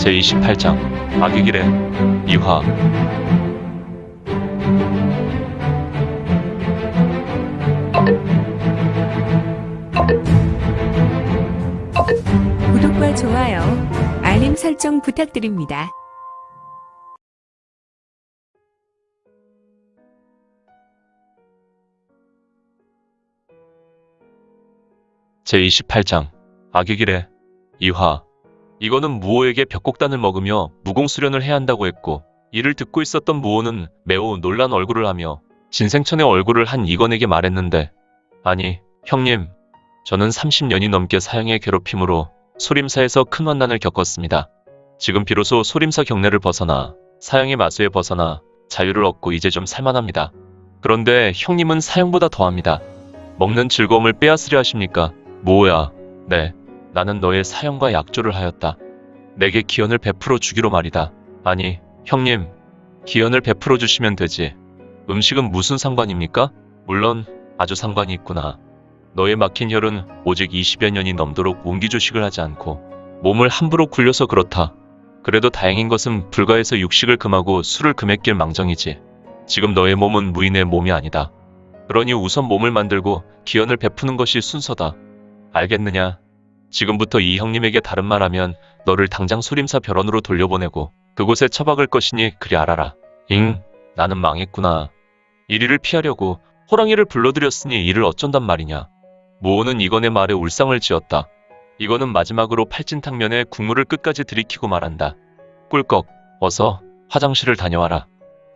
제28장 악의길의 2화. 구독과 좋아요, 알림 설정 부탁드립니다. 제28장 악의길의 2화. 이거는 무호에게 벽곡단을 먹으며 무공수련을 해야 한다고 했고, 이를 듣고 있었던 무호는 매우 놀란 얼굴을 하며 진생천의 얼굴을 한 이건에게 말했는데, 아니, 형님, 저는 30년이 넘게 사형의 괴롭힘으로 소림사에서 큰 환난을 겪었습니다. 지금 비로소 소림사 경내를 벗어나 사형의 마수에 벗어나 자유를 얻고 이제 좀 살만합니다. 그런데 형님은 사형보다 더합니다. 먹는 즐거움을 빼앗으려 하십니까? 무호야, 네, 나는 너의 사형과 약조를 하였다. 내게 기연을 베풀어 주기로 말이다. 아니, 형님, 기연을 베풀어 주시면 되지. 음식은 무슨 상관입니까? 물론 아주 상관이 있구나. 너의 막힌 혈은 오직 20여 년이 넘도록 운기조식을 하지 않고 몸을 함부로 굴려서 그렇다. 그래도 다행인 것은 불가에서 육식을 금하고 술을 금했길 망정이지. 지금 너의 몸은 무인의 몸이 아니다. 그러니 우선 몸을 만들고 기연을 베푸는 것이 순서다. 알겠느냐? 지금부터 이 형님에게 다른 말하면 너를 당장 소림사 별원으로 돌려보내고 그곳에 처박을 것이니 그리 알아라. 나는 망했구나. 이리를 피하려고 호랑이를 불러들였으니 이를 어쩐단 말이냐. 무호는 이건의 말에 울상을 지었다. 이건은 마지막으로 팔진탕면에 국물을 끝까지 들이키고 말한다. 꿀꺽, 어서 화장실을 다녀와라.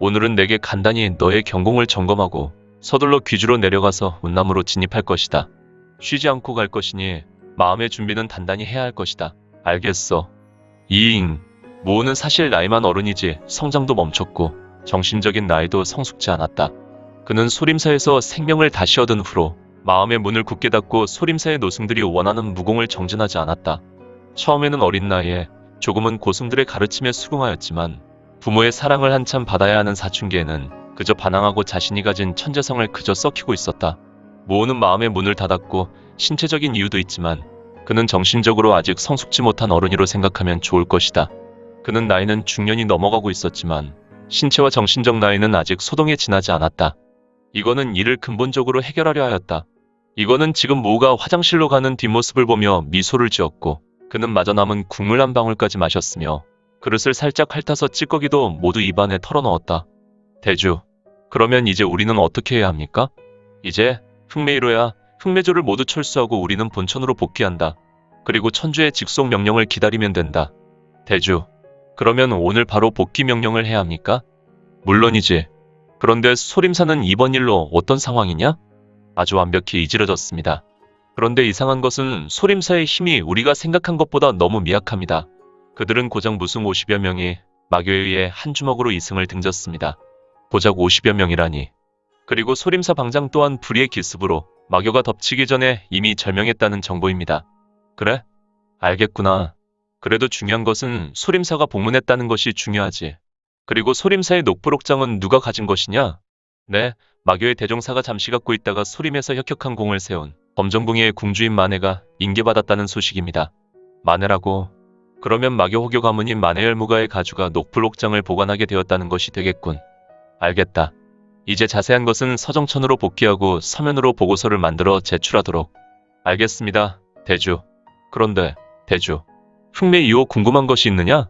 오늘은 내게 간단히 너의 경공을 점검하고 서둘러 귀주로 내려가서 운남으로 진입할 것이다. 쉬지 않고 갈 것이니 마음의 준비는 단단히 해야 할 것이다. 알겠어. 무호는 사실 나이만 어른이지 성장도 멈췄고 정신적인 나이도 성숙지 않았다. 그는 소림사에서 생명을 다시 얻은 후로 마음의 문을 굳게 닫고 소림사의 노승들이 원하는 무공을 정진하지 않았다. 처음에는 어린 나이에 조금은 고승들의 가르침에 수긍하였지만 부모의 사랑을 한참 받아야 하는 사춘기에는 그저 반항하고 자신이 가진 천재성을 그저 썩히고 있었다. 무호는 마음의 문을 닫았고 신체적인 이유도 있지만 그는 정신적으로 아직 성숙지 못한 어른이로 생각하면 좋을 것이다. 그는 나이는 중년이 넘어가고 있었지만 신체와 정신적 나이는 아직 소동에 지나지 않았다. 이거는 이를 근본적으로 해결하려 하였다. 이거는 지금 무호가 화장실로 가는 뒷모습을 보며 미소를 지었고 그는 마저 남은 국물 한 방울까지 마셨으며 그릇을 살짝 핥아서 찌꺼기도 모두 입안에 털어넣었다. 대주, 그러면 이제 우리는 어떻게 해야 합니까? 이제 흑매이로야 흑매조를 모두 철수하고 우리는 본천으로 복귀한다. 그리고 천주의 직속 명령을 기다리면 된다. 대주, 그러면 오늘 바로 복귀 명령을 해야 합니까? 물론이지. 그런데 소림사는 이번 일로 어떤 상황이냐? 아주 완벽히 이지러졌습니다. 그런데 이상한 것은 소림사의 힘이 우리가 생각한 것보다 너무 미약합니다. 그들은 고작 무승 50여 명이 마교에 의해 한 주먹으로 이승을 등졌습니다. 고작 50여 명이라니. 그리고 소림사 방장 또한 불의의 기습으로 마교가 덮치기 전에 이미 절명했다는 정보입니다. 그래? 알겠구나. 그래도 중요한 것은 소림사가 복문했다는 것이 중요하지. 그리고 소림사의 녹부록장은 누가 가진 것이냐? 네, 마교의 대종사가 잠시 갖고 있다가 소림에서 혁혁한 공을 세운 범정궁의 궁주인 마네가 인계받았다는 소식입니다. 마네라고? 그러면 마교 호교 가문인 마네열무가의 가주가 녹부록장을 보관하게 되었다는 것이 되겠군. 알겠다. 이제 자세한 것은 서정천으로 복귀하고 서면으로 보고서를 만들어 제출하도록. 알겠습니다, 대주. 그런데, 대주, 흑매 이후 궁금한 것이 있느냐?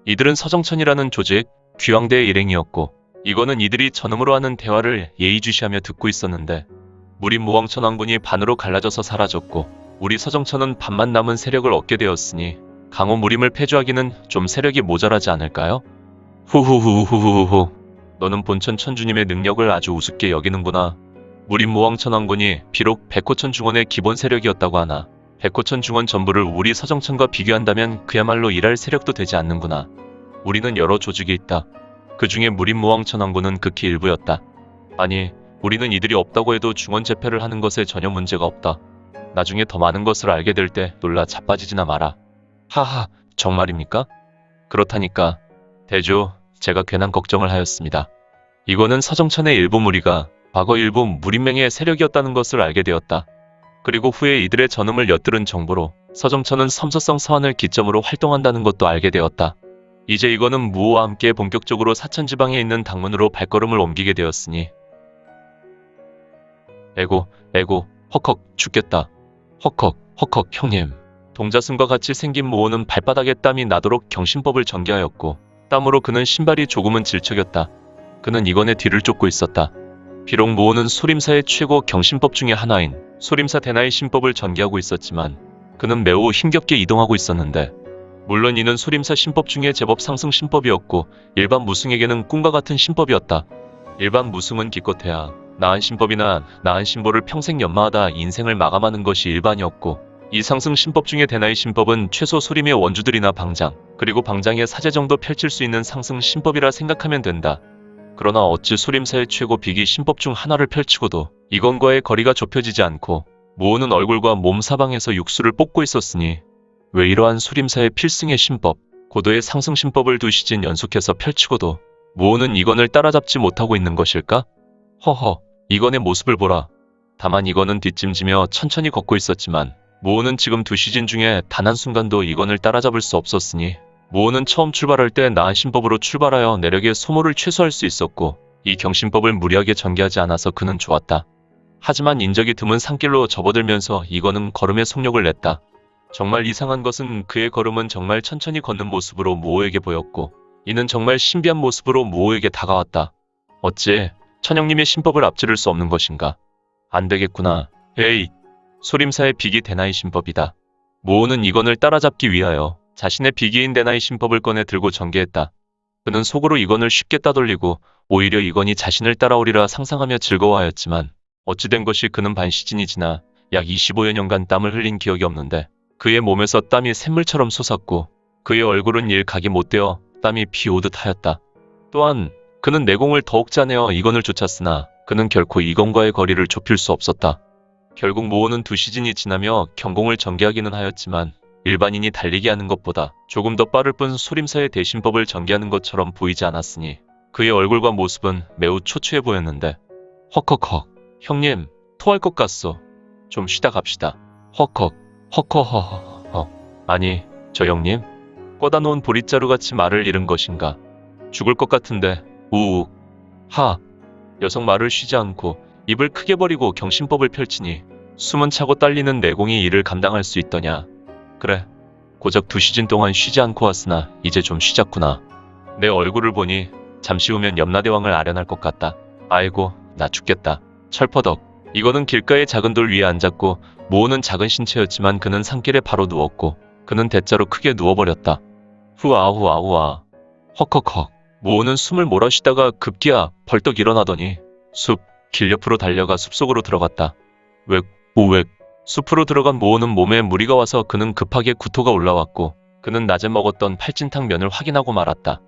이들은 서정천이라는 조직, 귀왕대의 일행이었고 이거는 이들이 전음으로 하는 대화를 예의주시하며 듣고 있었는데 우리 무왕천왕군이 반으로 갈라져서 사라졌고 우리 서정천은 반만 남은 세력을 얻게 되었으니 강호 무림을 패주하기는 좀 세력이 모자라지 않을까요? 후후후후후후. 너는 본천 천주님의 능력을 아주 우습게 여기는구나. 무림 무왕천왕군이 비록 백호천 중원의 기본 세력이었다고 하나 백호천 중원 전부를 우리 서정천과 비교한다면 그야말로 일할 세력도 되지 않는구나. 우리는 여러 조직이 있다. 그 중에 무림무왕천왕군은 극히 일부였다. 아니, 우리는 이들이 없다고 해도 중원 재패를 하는 것에 전혀 문제가 없다. 나중에 더 많은 것을 알게 될 때 놀라 자빠지지나 마라. 하하, 정말입니까? 그렇다니까. 대주, 제가 괜한 걱정을 하였습니다. 이거는 서정천의 일부 무리가 과거 일부 무림맹의 세력이었다는 것을 알게 되었다. 그리고 후에 이들의 전음을 엿들은 정보로 서정천은 섬서성 서안을 기점으로 활동한다는 것도 알게 되었다. 이제 이거는 무호와 함께 본격적으로 사천지방에 있는 당문으로 발걸음을 옮기게 되었으니 에고, 헉헉, 죽겠다. 헉헉, 형님. 동자승과 같이 생긴 모호는 발바닥에 땀이 나도록 경신법을 전개하였고 땀으로 그는 신발이 조금은 질척였다. 그는 이건의 뒤를 쫓고 있었다. 비록 모호는 소림사의 최고 경신법 중의 하나인 소림사 대나의 신법을 전개하고 있었지만 그는 매우 힘겹게 이동하고 있었는데 물론 이는 소림사 신법 중에 제법 상승 신법이었고 일반 무승에게는 꿈과 같은 신법이었다. 일반 무승은 기껏해야 나은 신법이나 나은 신보를 평생 연마하다 인생을 마감하는 것이 일반이었고 이 상승 신법 중에 대나의 신법은 최소 소림의 원주들이나 방장 그리고 방장의 사제 정도 펼칠 수 있는 상승 신법이라 생각하면 된다. 그러나 어찌 소림사의 최고 비기 신법 중 하나를 펼치고도 이건과의 거리가 좁혀지지 않고 모호는 얼굴과 몸 사방에서 육수를 뽑고 있었으니 왜 이러한 소림사의 필승의 신법, 고도의 상승 신법을 두 시즌 연속해서 펼치고도 모호는 이건을 따라잡지 못하고 있는 것일까? 허허, 이건의 모습을 보라. 다만 이건은 뒷짐지며 천천히 걷고 있었지만 모호는 지금 두 시즌 중에 단 한순간도 이건을 따라잡을 수 없었으니 모호는 처음 출발할 때 나은 신법으로 출발하여 내력의 소모를 최소화할 수 있었고 이 경신법을 무리하게 전개하지 않아서 그는 좋았다. 하지만 인적이 드문 산길로 접어들면서 이건은 걸음에 속력을 냈다. 정말 이상한 것은 그의 걸음은 정말 천천히 걷는 모습으로 모호에게 보였고 이는 정말 신비한 모습으로 모호에게 다가왔다. 어찌 천영님의 신법을 앞지를 수 없는 것인가? 안 되겠구나. 에이, 소림사의 비기 대나의 신법이다. 모호는 이건을 따라잡기 위하여 자신의 비기인 대나의 신법을 꺼내 들고 전개했다. 그는 속으로 이건을 쉽게 따돌리고 오히려 이건이 자신을 따라오리라 상상하며 즐거워하였지만 어찌 된 것이 그는 반 시즌이 지나 약 25여 년간 땀을 흘린 기억이 없는데 그의 몸에서 땀이 샘물처럼 솟았고 그의 얼굴은 일각이 못되어 땀이 피오듯 하였다. 또한 그는 내공을 더욱 짜내어 이건을 쫓았으나 그는 결코 이건과의 거리를 좁힐 수 없었다. 결국 모호는 두 시즌이 지나며 경공을 전개하기는 하였지만 일반인이 달리기 하는 것보다 조금 더 빠를 뿐 소림사의 대신법을 전개하는 것처럼 보이지 않았으니 그의 얼굴과 모습은 매우 초췌해 보였는데 헉헉헉, 형님, 토할 것 같소. 좀 쉬다 갑시다. 헉헉, 헉허허허. 아니, 저 형님? 꽂아 놓은 보릿자루같이 말을 잃은 것인가? 죽을 것 같은데, 우욱. 하. 여성 말을 쉬지 않고 입을 크게 벌이고 경신법을 펼치니 숨은 차고 딸리는 내공이 이를 감당할 수 있더냐. 그래. 고작 두 시즌 동안 쉬지 않고 왔으나 이제 좀 쉬자꾸나. 내 얼굴을 보니 잠시 후면 염라대왕을 아련할 것 같다. 아이고, 나 죽겠다. 철퍼덕. 이거는 길가의 작은 돌 위에 앉았고 모호는 작은 신체였지만 그는 산길에 바로 누웠고 그는 대자로 크게 누워버렸다. 후아후아후아. 헉헉헉. 모호는 숨을 몰아쉬다가 급기야 벌떡 일어나더니 길 옆으로 달려가 숲속으로 들어갔다. 웩, 우웩. 숲으로 들어간 모호는 몸에 무리가 와서 그는 급하게 구토가 올라왔고 그는 낮에 먹었던 팔진탕 면을 확인하고 말았다.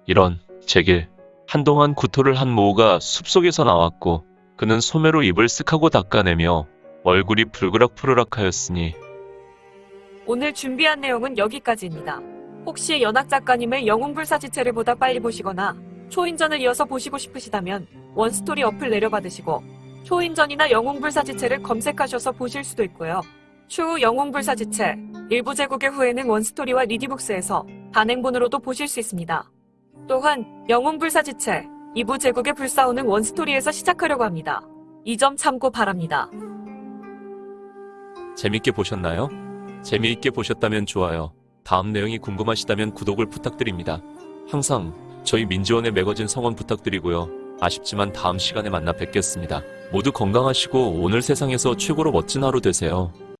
이런, 제길. 한동안 구토를 한 모호가 숲속에서 나왔고 그는 소매로 입을 쓱하고 닦아내며 얼굴이 불그락푸르락하였으니 오늘 준비한 내용은 여기까지입니다. 혹시 연학 작가님의 영웅불사지체를 보다 빨리 보시거나 초인전을 이어서 보시고 싶으시다면 원스토리 어플 내려받으시고 초인전이나 영웅불사지체를 검색하셔서 보실 수도 있고요. 추후 영웅불사지체 일부 제국의 후에는 원스토리와 리디북스에서 단행본으로도 보실 수 있습니다. 또한 영웅불사지체 2부 제국의 불사오는 원스토리에서 시작하려고 합니다. 이 점 참고 바랍니다. 재밌게 보셨나요? 재미있게 보셨다면 좋아요. 다음 내용이 궁금하시다면 구독을 부탁드립니다. 항상 저희 민지원의 매거진 성원 부탁드리고요. 아쉽지만 다음 시간에 만나 뵙겠습니다. 모두 건강하시고 오늘 세상에서 최고로 멋진 하루 되세요.